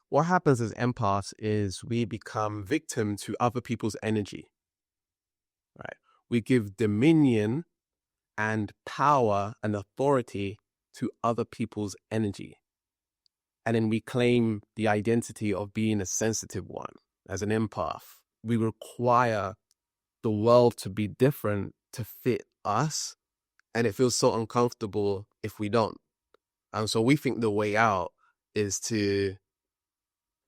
what happens as empaths is we become victim to other people's energy, right? We give dominion and power and authority to other people's energy. And then we claim the identity of being a sensitive one. As an empath, we require the world to be different to fit us. And it feels so uncomfortable if we don't. And so we think the way out is to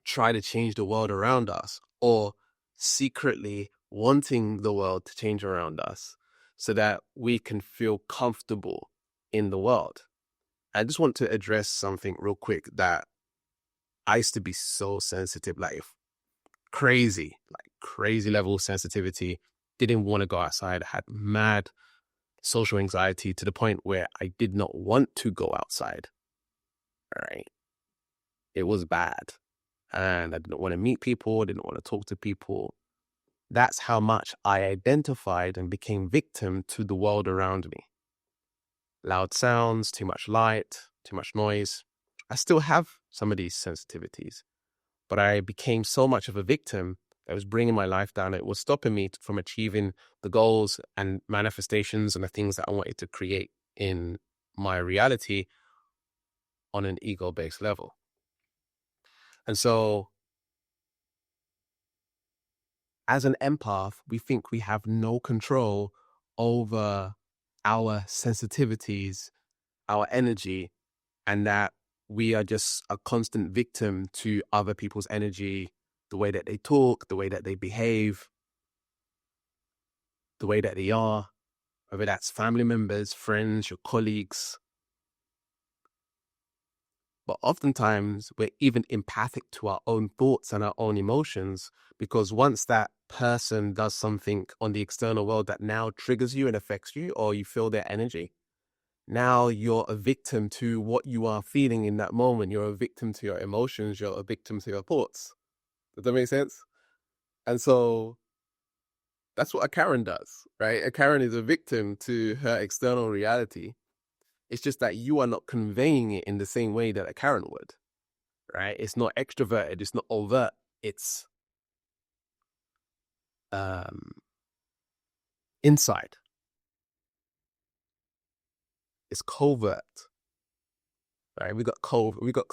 try to change the world around us, or secretly wanting the world to change around us so that we can feel comfortable in the world. I just want to address something real quick that I used to be so sensitive, like crazy level of sensitivity. Didn't want to go outside. I had mad social anxiety to the point where I did not want to go outside. All right. It was bad. And I didn't want to meet people, didn't want to talk to people. That's how much I identified and became victim to the world around me. Loud sounds, too much light, too much noise. I still have some of these sensitivities, but I became so much of a victim that was bringing my life down. It was stopping me from achieving the goals and manifestations and the things that I wanted to create in my reality on an ego-based level. And so as an empath, we think we have no control over our sensitivities, our energy, and that we are just a constant victim to other people's energy, the way that they talk, the way that they behave, the way that they are, whether that's family members, friends, your colleagues. But oftentimes we're even empathic to our own thoughts and our own emotions, because once that person does something on the external world that now triggers you and affects you, or you feel their energy, now you're a victim to what you are feeling in that moment. You're a victim to your emotions. You're a victim to your thoughts. Does that make sense? And so that's what a Karen does, right? A Karen is a victim to her external reality. It's just that you are not conveying it in the same way that a Karen would, right? It's not extroverted. It's not overt. It's inside. It's covert, right? We got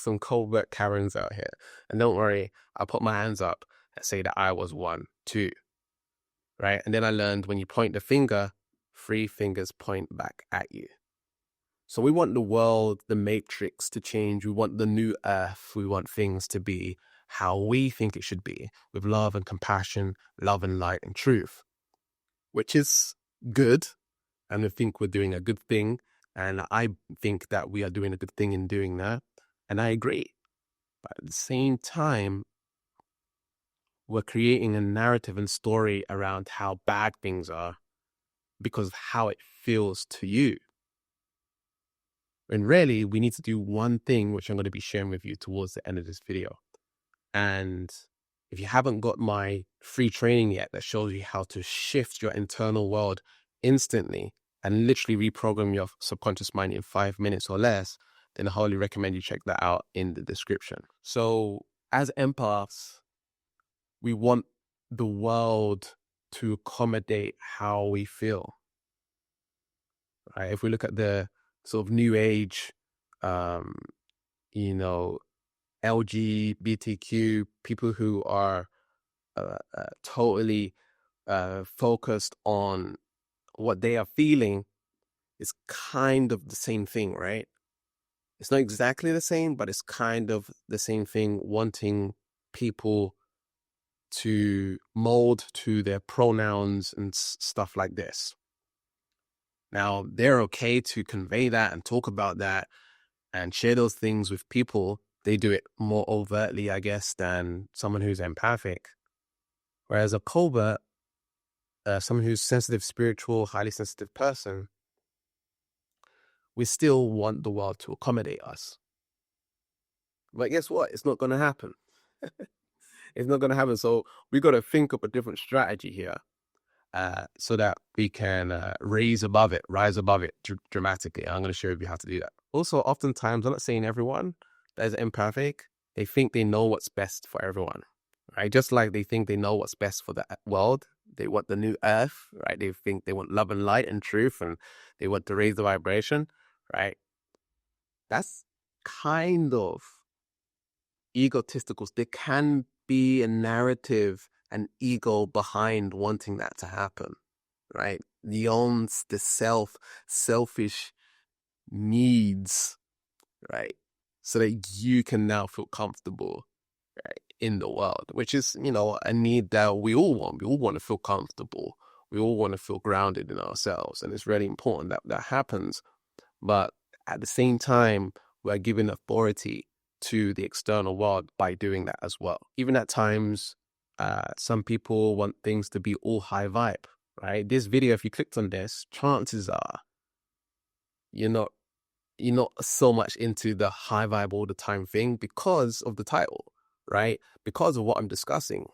some covert Karens out here, and don't worry, I'll put my hands up and say that I was one too, right? And then I learned when you point the finger, 3 fingers point back at you. So we want the world, the matrix to change. We want the new earth. We want things to be how we think it should be, with love and compassion, love and light and truth, which is good. And I think we're doing a good thing. And I think that we are doing a good thing in doing that. And I agree. But at the same time, we're creating a narrative and story around how bad things are because of how it feels to you. And really, we need to do one thing, which I'm going to be sharing with you towards the end of this video. And if you haven't got my free training yet that shows you how to shift your internal world instantly and literally reprogram your subconscious mind in 5 minutes or less, then I highly recommend you check that out in the description. So as empaths, we want the world to accommodate how we feel. Right? If we look at the sort of new age, LGBTQ, people who are totally focused on what they are feeling, is kind of the same thing, right? It's not exactly the same, but it's kind of the same thing, wanting people to mold to their pronouns and stuff like this. Now, they're okay to convey that and talk about that and share those things with people. They do it more overtly, I guess, than someone who's empathic. Whereas a covert, someone who's sensitive, spiritual, highly sensitive person, we still want the world to accommodate us. But guess what? It's not going to happen. It's not going to happen. So we got to think up a different strategy here so that we can rise above it dramatically. I'm going to show you how to do that. Also, oftentimes, I'm not saying everyone that is empathic they think they know what's best for everyone, right? Just like they think they know what's best for the world. They want the new earth, right? They think they want love and light and truth, and they want to raise the vibration, right? That's kind of egotistical. There can be a narrative and ego behind wanting that to happen, right? Beyond the selfish needs, right? So that you can now feel comfortable, right, in the world, which is, a need that we all want. We all want to feel comfortable. We all want to feel grounded in ourselves. And it's really important that that happens. But at the same time, we're giving authority to the external world by doing that as well. Even at times, some people want things to be all high vibe, right? This video, if you clicked on this, chances are you're not so much into the high vibe all the time thing because of the title, right? Because of what I'm discussing,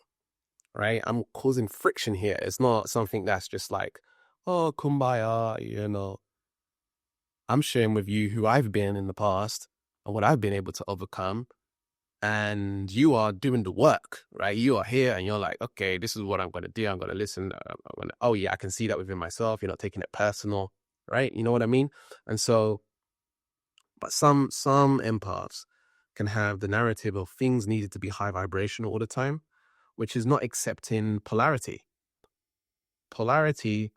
right? I'm causing friction here. It's not something that's just like, oh, kumbaya, I'm sharing with you who I've been in the past and what I've been able to overcome. And you are doing the work, right? You are here and you're like, okay, this is what I'm going to do. I'm going to listen. Oh yeah, I can see that within myself. You're not taking it personal, right? You know what I mean? And so, but some empaths can have the narrative of things needed to be high vibration all the time, which is not accepting polarity. Polarity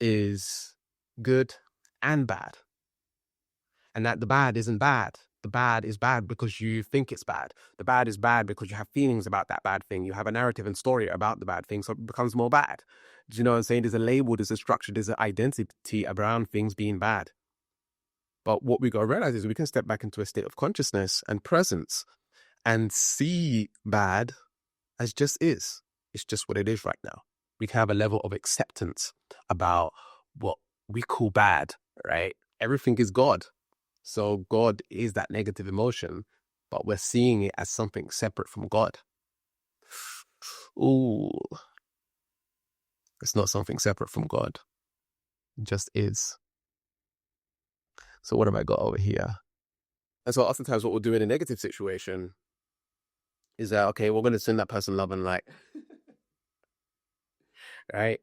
is good and bad. And that the bad isn't bad. The bad is bad because you think it's bad. The bad is bad because you have feelings about that bad thing. You have a narrative and story about the bad thing, so it becomes more bad. Do you know what I'm saying? There's a label, there's a structure, there's an identity around things being bad. But what we got to realize is we can step back into a state of consciousness and presence and see bad as just is. It's just what it is right now. We can have a level of acceptance about what we call bad, right? Everything is God. So God is that negative emotion, but we're seeing it as something separate from God. Ooh, it's not something separate from God. It just is. So what have I got over here? And so oftentimes what we'll do in a negative situation is that, okay, we're going to send that person love and light, right?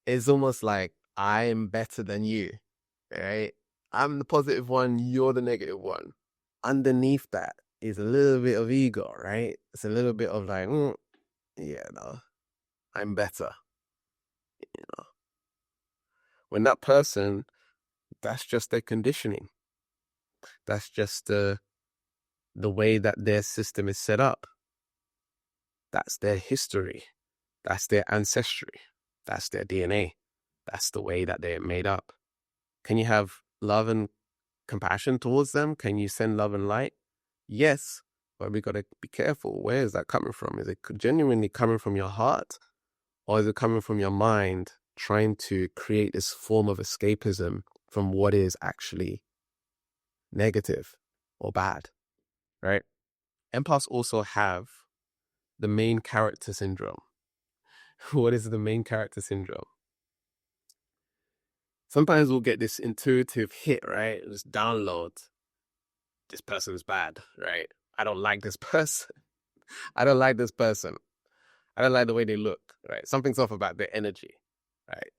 It's almost like I'm better than you, right? I'm the positive one, you're the negative one. Underneath that is a little bit of ego, right? It's a little bit of like, yeah, no, I'm better. When that person, that's just their conditioning. That's just the way that their system is set up. That's their history. That's their ancestry. That's their DNA. That's the way that they're made up. Can you have love and compassion towards them? Can you send love and light? Yes, but we got to be careful. Where is that coming from? Is it genuinely coming from your heart, or is it coming from your mind trying to create this form of escapism from what is actually negative or bad, right? Empaths also have the main character syndrome. What is the main character syndrome? Sometimes we'll get this intuitive hit, right? This download. This person is bad, right? I don't like this person. I don't like this person. I don't like the way they look, right? Something's off about their energy, right?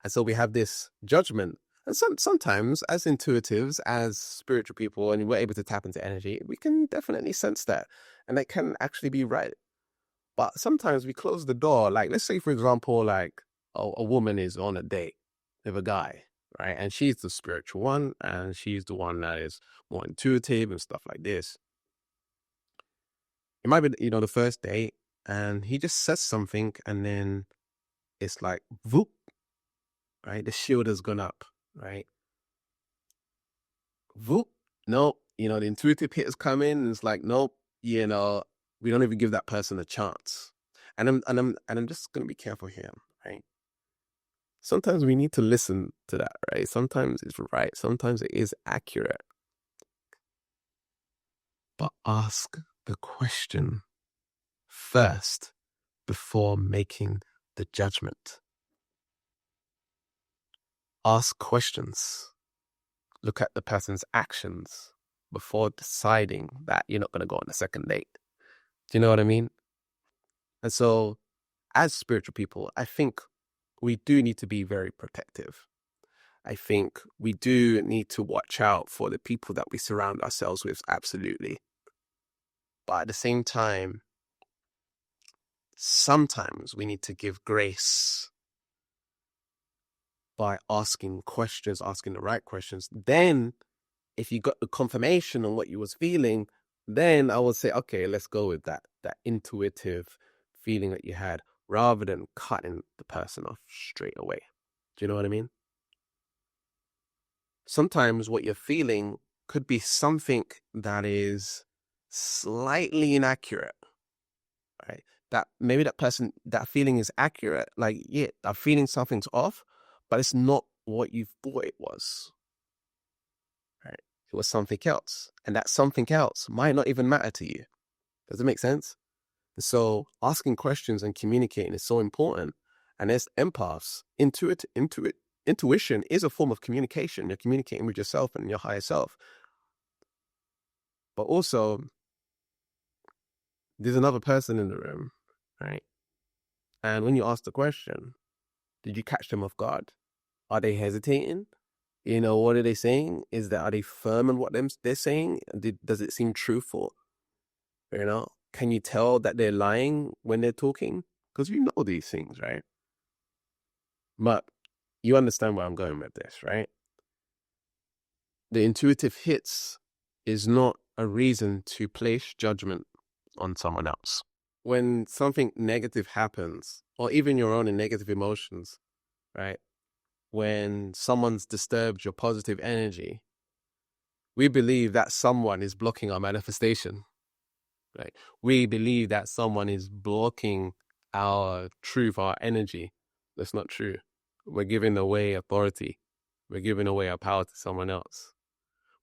And so we have this judgment. And sometimes, as intuitives, as spiritual people, and we're able to tap into energy, we can definitely sense that. And that can actually be right. But sometimes we close the door. Like, let's say, for example, like a woman is on a date with a guy, right? And she's the spiritual one, and she's the one that is more intuitive and stuff like this. It might be, the first date, and he just says something, and then it's like, whoop, right? The shield has gone up, right? Whoop, nope. The intuitive hit has come in, and it's like, nope, we don't even give that person a chance. And I'm just gonna be careful here, right? Sometimes we need to listen to that, right? Sometimes it's right, sometimes it is accurate. But ask the question first before making the judgment. Ask questions. Look at the person's actions. before deciding that you're not going to go on a second date. Do you know what I mean? And so, as spiritual people, I think we do need to be very protective. I think we do need to watch out for the people that we surround ourselves with, absolutely. But at the same time, sometimes we need to give grace by asking questions, asking the right questions. Then, if you got the confirmation on what you was feeling, then I would say, okay, let's go with that intuitive feeling that you had, rather than cutting the person off straight away. Do you know what I mean? Sometimes what you're feeling could be something that is slightly inaccurate, right? That maybe that feeling is accurate. Like, yeah, that feeling something's off, but it's not what you thought it was, right? It was something else. And that something else might not even matter to you. Does it make sense? So asking questions and communicating is so important. And as empaths, intuition is a form of communication. You're communicating with yourself and your higher self. But also, there's another person in the room, right? And when you ask the question, did you catch them off guard? Are they hesitating? You know, what are they saying? Are they firm in what they're saying? Does it seem truthful? You know, can you tell that they're lying when they're talking? Because you know these things, right? But you understand where I'm going with this, right? The intuitive hits is not a reason to place judgment on someone else. When something negative happens, or even your own negative emotions, right? When someone's disturbed your positive energy, we believe that someone is blocking our manifestation, right? We believe that someone is blocking our truth, our energy. That's not true. We're giving away authority. We're giving away our power to someone else.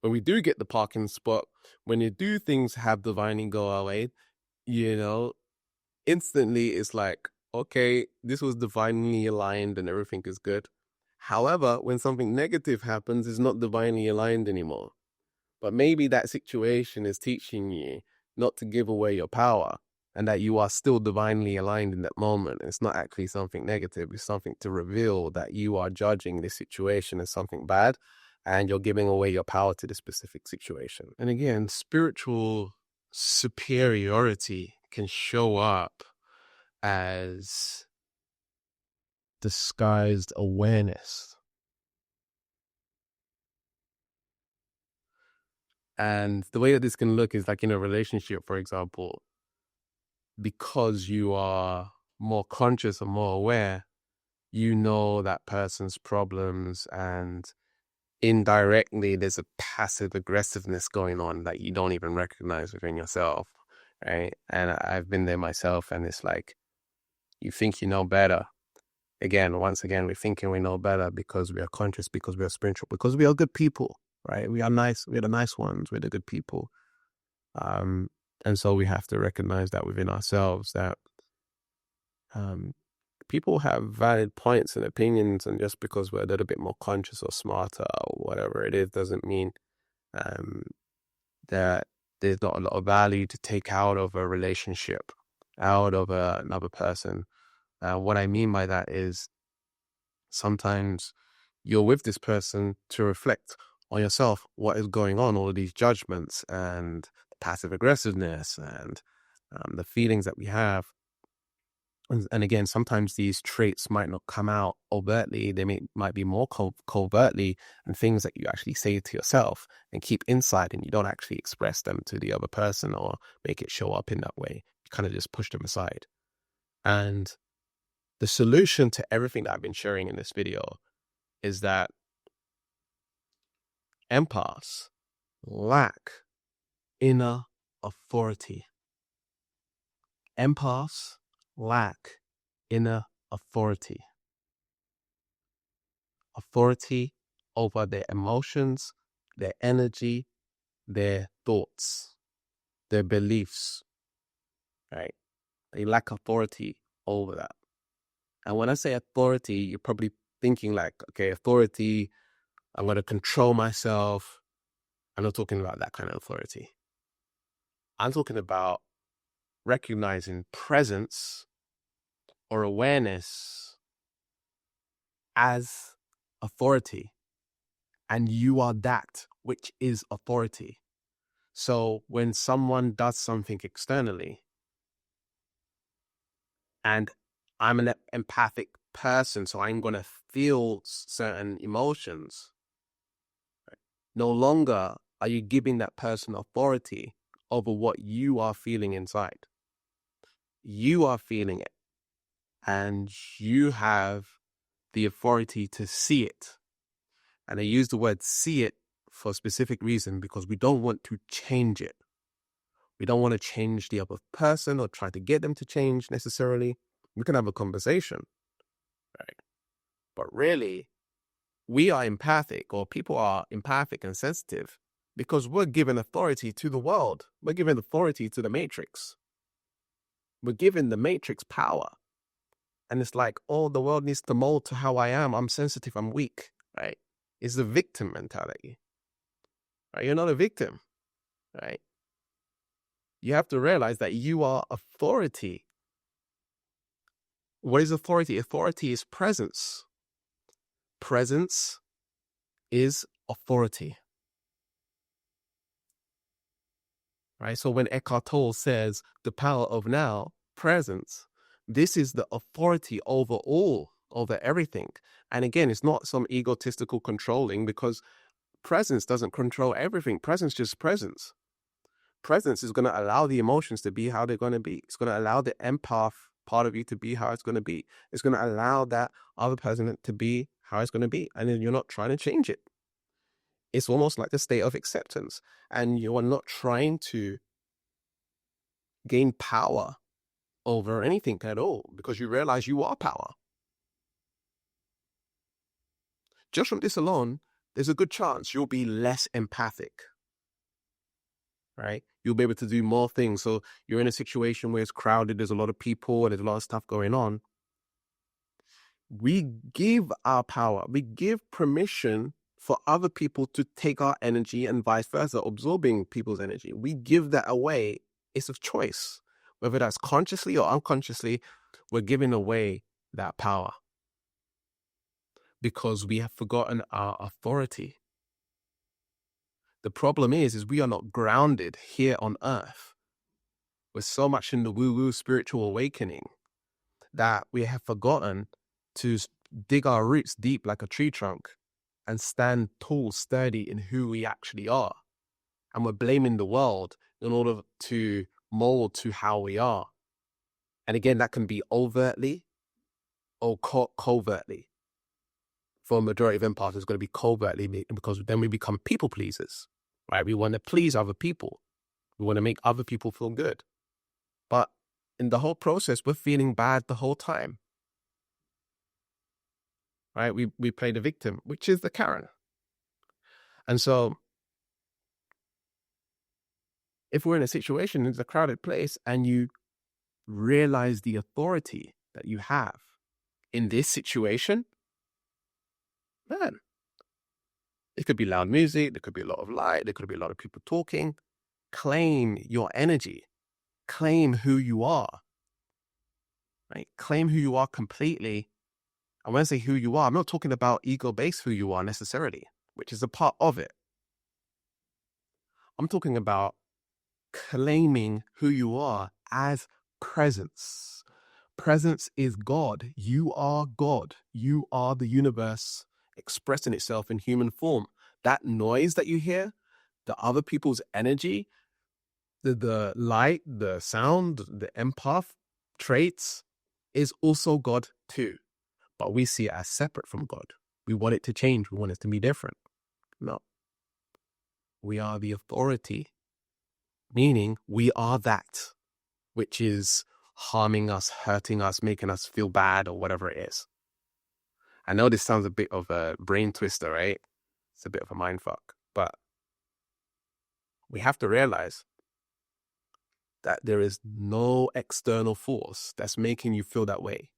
When we do get the parking spot, when you do things have divinely go our way, you know, instantly it's like, okay, this was divinely aligned and everything is good. However, when something negative happens, it's not divinely aligned anymore. But maybe that situation is teaching you not to give away your power, and that you are still divinely aligned in that moment. It's not actually something negative. It's something to reveal that you are judging this situation as something bad, and you're giving away your power to the specific situation. And again, spiritual superiority can show up as disguised awareness. And the way that this can look is like in a relationship, for example, because you are more conscious and more aware, you know that person's problems, and indirectly there's a passive aggressiveness going on that you don't even recognize within yourself, right? And I've been there myself, and it's like, you think you know better. Once again, we're thinking we know better because we are conscious, because we are spiritual, because we are good people, right? We are nice. We're the nice ones. We're the good people. And so we have to recognize that within ourselves, that people have valid points and opinions, and just because we're a little bit more conscious or smarter or whatever it is, doesn't mean that there's not a lot of value to take out of a relationship, out of another person. What I mean by that is, sometimes you're with this person to reflect on yourself, what is going on, all of these judgments and passive aggressiveness and the feelings that we have. And again, sometimes these traits might not come out overtly. They might be more covertly, and things that you actually say to yourself and keep inside, and you don't actually express them to the other person or make it show up in that way. You kind of just push them aside. And the solution to everything that I've been sharing in this video is that empaths lack inner authority. Empaths lack inner authority. Authority over their emotions, their energy, their thoughts, their beliefs, right? They lack authority over that. And when I say authority, you're probably thinking like, okay, authority, I'm going to control myself. I'm not talking about that kind of authority. I'm talking about recognizing presence or awareness as authority. And you are that which is authority. So when someone does something externally, and I'm an empathic person, so I'm going to feel certain emotions, right? No longer are you giving that person authority over what you are feeling inside. You are feeling it, and you have the authority to see it. And I use the word see it for a specific reason, because we don't want to change it. We don't want to change the other person or try to get them to change necessarily. We can have a conversation, right? But really, we are empathic, or people are empathic and sensitive, because we're given authority to the world. We're given authority to the matrix. We're given the matrix power. And it's like, oh, the world needs to mold to how I am. I'm sensitive, I'm weak, right? It's the victim mentality, right? You're not a victim, right? You have to realize that you are authority. What is authority? Authority is presence. Presence is authority, right? So when Eckhart Tolle says the power of now, presence, this is the authority over all, over everything. And again, it's not some egotistical controlling, because presence doesn't control everything. Presence just presence. Presence is going to allow the emotions to be how they're going to be. It's going to allow the empath part of you to be how it's going to be. It's going to allow that other person to be how it's going to be. And then you're not trying to change it. It's almost like the state of acceptance. And you are not trying to gain power over anything at all, because you realize you are power. Just from this alone, there's a good chance you'll be less empathic, right? You'll be able to do more things. So you're in a situation where it's crowded, there's a lot of people, and there's a lot of stuff going on. We give our power, we give permission for other people to take our energy and vice versa, absorbing people's energy. We give that away. It's a choice. Whether that's consciously or unconsciously, we're giving away that power, because we have forgotten our authority. The problem is we are not grounded here on earth. We're so much in the woo-woo spiritual awakening that we have forgotten to dig our roots deep like a tree trunk and stand tall, sturdy in who we actually are. And we're blaming the world in order to mold to how we are. And again, that can be overtly or covertly. For a majority of empaths, it's going to be covertly, because then we become people pleasers, right? We want to please other people. We want to make other people feel good. But in the whole process, we're feeling bad the whole time, right? We play the victim, which is the Karen. And so if we're in a situation, it's a crowded place, and you realize the authority that you have in this situation, man, it could be loud music, there could be a lot of light, there could be a lot of people talking. Claim your energy. Claim who you are, right? Claim who you are completely. And when I say who you are, I'm not talking about ego-based who you are necessarily, which is a part of it. I'm talking about claiming who you are as presence. Presence is God. You are God. You are the universe expressing itself in human form. That noise that you hear, the other people's energy, the light, the sound, the empath traits is also God too. But we see it as separate from God. We want it to change. We want it to be different. No. We are the authority, meaning we are that which is harming us, hurting us, making us feel bad, or whatever it is. I know this sounds a bit of a brain twister, right? It's a bit of a mind fuck. But we have to realize that there is no external force that's making you feel that way.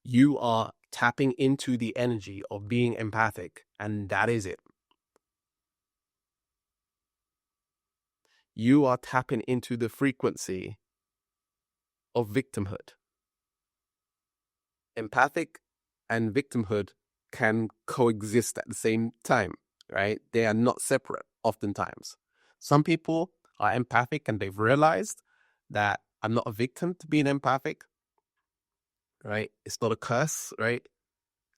You are tapping into the energy of being empathic, and that is it. you are tapping into the frequency of victimhood. Empathic and victimhood can coexist at the same time, right? They are not separate oftentimes. Some people are empathic and they've realized that I'm not a victim to being empathic, right? It's not a curse, right?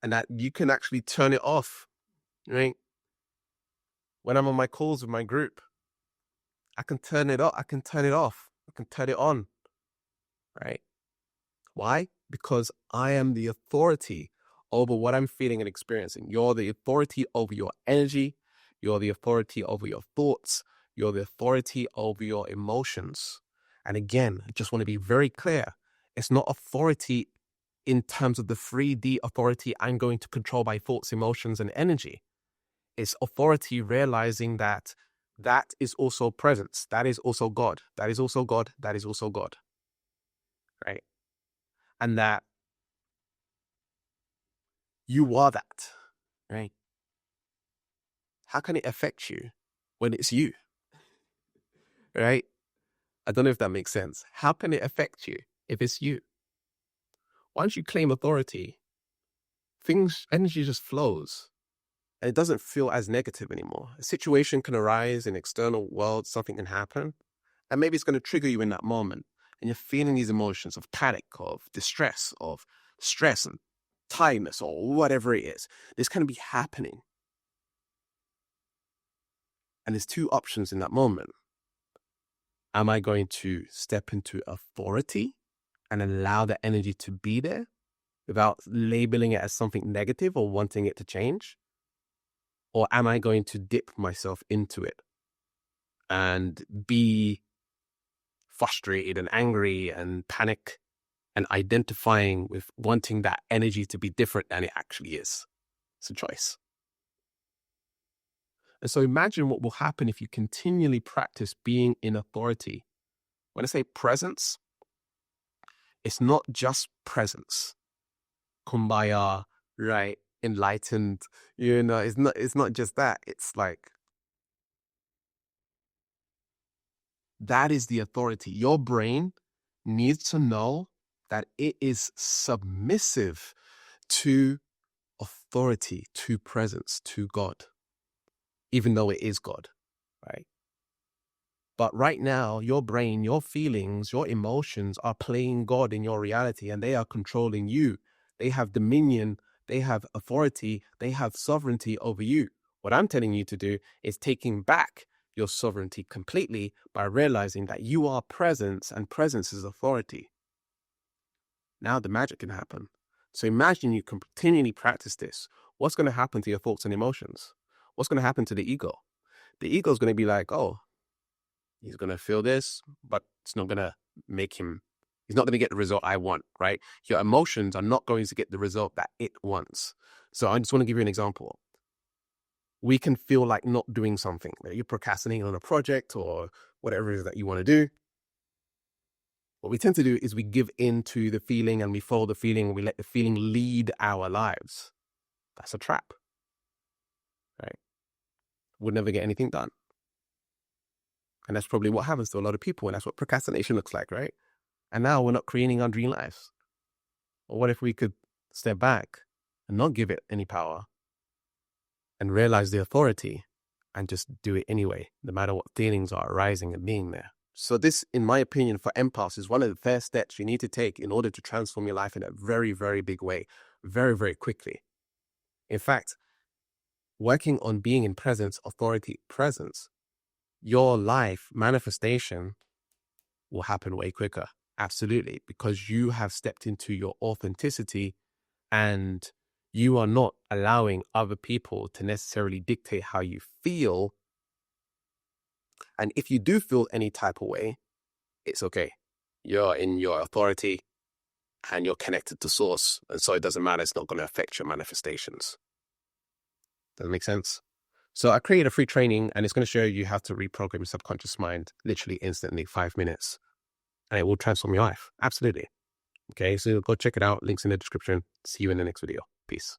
And that you can actually turn it off, right? When I'm on my calls with my group, I can turn it off, I can turn it off, I can turn it on, right? Why? Because I am the authority over what I'm feeling and experiencing. You're the authority over your energy. You're the authority over your thoughts. You're the authority over your emotions. And again, I just want to be very clear. It's not authority in terms of the 3D authority I'm going to control my thoughts, emotions, and energy. It's authority realizing that that is also presence. That is also God. That is also God. That is also God. Right? And that you are that, right? How can it affect you when it's you, right? I don't know if that makes sense. How can it affect you if it's you? Once you claim authority, energy just flows and it doesn't feel as negative anymore. A situation can arise in external world, something can happen, and maybe it's going to trigger you in that moment. And you're feeling these emotions of panic, of distress, of stress and tiredness or whatever it is. This can be happening. And there's two options in that moment. Am I going to step into authority and allow the energy to be there without labeling it as something negative or wanting it to change? Or am I going to dip myself into it and be frustrated and angry and panic and identifying with wanting that energy to be different than it actually is? It's a choice. And so imagine what will happen if you continually practice being in authority. When I say presence, it's not just presence, kumbaya, right? Enlightened, it's not just that. It's like, that is the authority. Your brain needs to know that it is submissive to authority, to presence, to God, even though it is God, right? But right now, your brain, your feelings, your emotions are playing God in your reality and they are controlling you. They have dominion, they have authority, they have sovereignty over you. What I'm telling you to do is taking back your sovereignty completely by realizing that you are presence and presence is authority. Now the magic can happen. So imagine you continually practice this. What's going to happen to your thoughts and emotions? What's going to happen to the ego? The ego is going to be like, oh, he's going to feel this, but it's not going to he's not going to get the result I want, right? Your emotions are not going to get the result that it wants. So I just want to give you an example. We can feel like not doing something. You're procrastinating on a project or whatever it is that you want to do. What we tend to do is we give in to the feeling and we follow the feeling and we let the feeling lead our lives. That's a trap, right? We'll never get anything done. And that's probably what happens to a lot of people. And that's what procrastination looks like, right? And now we're not creating our dream lives. Or what if we could step back and not give it any power and realize the authority and just do it anyway, no matter what feelings are arising and being there? So this, in my opinion, for empaths is one of the first steps you need to take in order to transform your life in a very, very big way, very, very quickly. In fact, working on being in presence, authority, presence, your life manifestation will happen way quicker. Absolutely. Because you have stepped into your authenticity and you are not allowing other people to necessarily dictate how you feel. And if you do feel any type of way, it's okay. You're in your authority and you're connected to source. And so it doesn't matter. It's not going to affect your manifestations. Does that make sense? So I created a free training and it's going to show you how to reprogram your subconscious mind literally instantly, 5 minutes. And it will transform your life. Absolutely. Okay, so go check it out. Links in the description. See you in the next video. Peace.